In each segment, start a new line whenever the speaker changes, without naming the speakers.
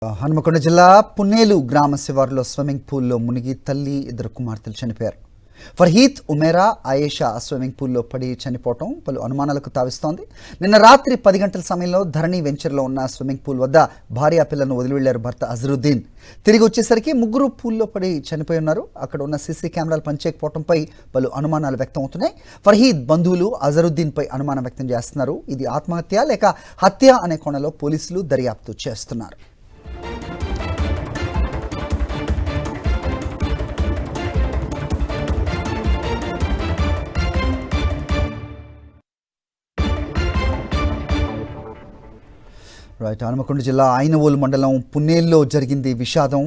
హనుమకొండ జిల్లా పున్నేలు గ్రామ శివారులో స్విమ్మింగ్ పూల్లో మునిగి తల్లి ఇద్దరు కుమార్తెలు చనిపోయారు. ఫర్హీద్ ఉమేరా ఆయేషా స్విమ్మింగ్ పూల్లో పడి చనిపోవటం పలు అనుమానాలకు తావిస్తోంది. నిన్న రాత్రి 10 గంటల సమయంలో ధరణి వెంచర్లో ఉన్న స్విమ్మింగ్ పూల్ వద్ద భార్య పిల్లలను వదిలి వెళ్లారు భర్త అజరుద్దీన్. తిరిగి వచ్చేసరికి ముగ్గురు పూల్లో పడి చనిపోయి ఉన్నారు. అక్కడ ఉన్న సీసీ కెమెరాలు పనిచేయకపోవడంపై పలు అనుమానాలు వ్యక్తం అవుతున్నాయి. ఫర్హీద్ బంధువులు అజరుద్దీన్ పై అనుమానం వ్యక్తం చేస్తున్నారు. ఇది ఆత్మహత్య లేక హత్య అనే కోణంలో పోలీసులు దర్యాప్తు చేస్తున్నారు. హనుమకొండ జిల్లా ఐనవోలు మండలం పున్నేల్లో జరిగింది విషాదం.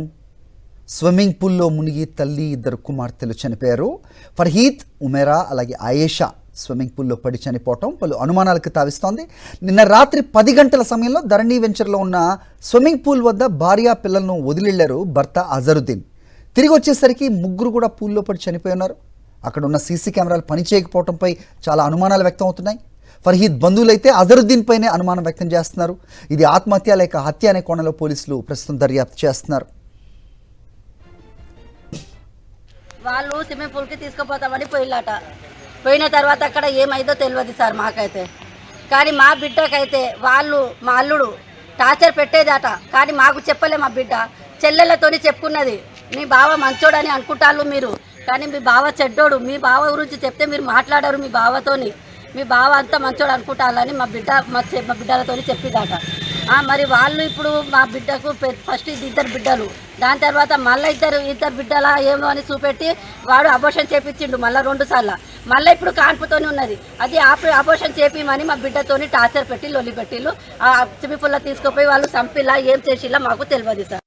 స్విమ్మింగ్ పూల్లో మునిగి తల్లి ఇద్దరు కుమార్తెలు చనిపోయారు. ఫర్హీద్ ఉమేరా అలాగే ఆయేషా స్విమ్మింగ్ పూల్లో పడి చనిపోవటం పలు అనుమానాలకు తావిస్తోంది. నిన్న రాత్రి 10 గంటల సమయంలో ధరణి వెంచర్లో ఉన్న స్విమ్మింగ్ పూల్ వద్ద భార్య పిల్లలను వదిలిళ్లారు భర్త అజరుద్దీన్. తిరిగి వచ్చేసరికి ముగ్గురు కూడా పూల్లో పడి చనిపోయి ఉన్నారు. అక్కడ ఉన్న సీసీ కెమెరాలు పనిచేయకపోవడంపై చాలా అనుమానాలు వ్యక్తం అవుతున్నాయి. ఫర్హీద్ బంధువులైతే అజరుద్దీన్ పైనే అనుమానం వ్యక్తం చేస్తున్నారు. ఇది ఆత్మహత్య లేక హత్య అనే కోణంలో పోలీసులు ప్రస్తుతం దర్యాప్తు చేస్తున్నారు.
వాళ్ళు స్విమ్మింగ్ పూల్కి తీసుకుపోతామని పోయిన తర్వాత అక్కడ ఏమైందో తెలియదు సార్ మాకైతే. కానీ మా బిడ్డకైతే వాళ్ళు మా అల్లుడు టార్చర్ పెట్టేదట. కానీ మాకు చెప్పలే. మా బిడ్డ చెల్లెళ్ళతోని చెప్పుకున్నది, మీ బావ మంచోడని అనుకుంటారు మీరు, కానీ మీ బావ చెడ్డోడు. మీ బావ గురించి చెప్తే మీరు మాట్లాడారు మీ బావతోని. మీ బావ అంతా మంచోడు అనుకుంటారని మా బిడ్డలతో చెప్పిందట. మరి వాళ్ళు ఇప్పుడు మా బిడ్డకు ఫస్ట్ ఇద్దరు బిడ్డలు, దాని తర్వాత మళ్ళీ ఇద్దరు బిడ్డల ఏమో అని చూపెట్టి వాడు అబోషన్ చేపించిండు మళ్ళీ 2 సార్లు. మళ్ళీ ఇప్పుడు కాన్పుతోనే ఉన్నది. అది అబోషన్ చేపిమని మా బిడ్డతోని టార్చర్ పెట్టి లొల్లి పెట్టిళ్ళు. ఆ స్విమ్మింగ్ పూల్లో తీసుకుపోయి వాళ్ళు చంపిలా ఏం చేసిలా మాకు తెలియదు సార్.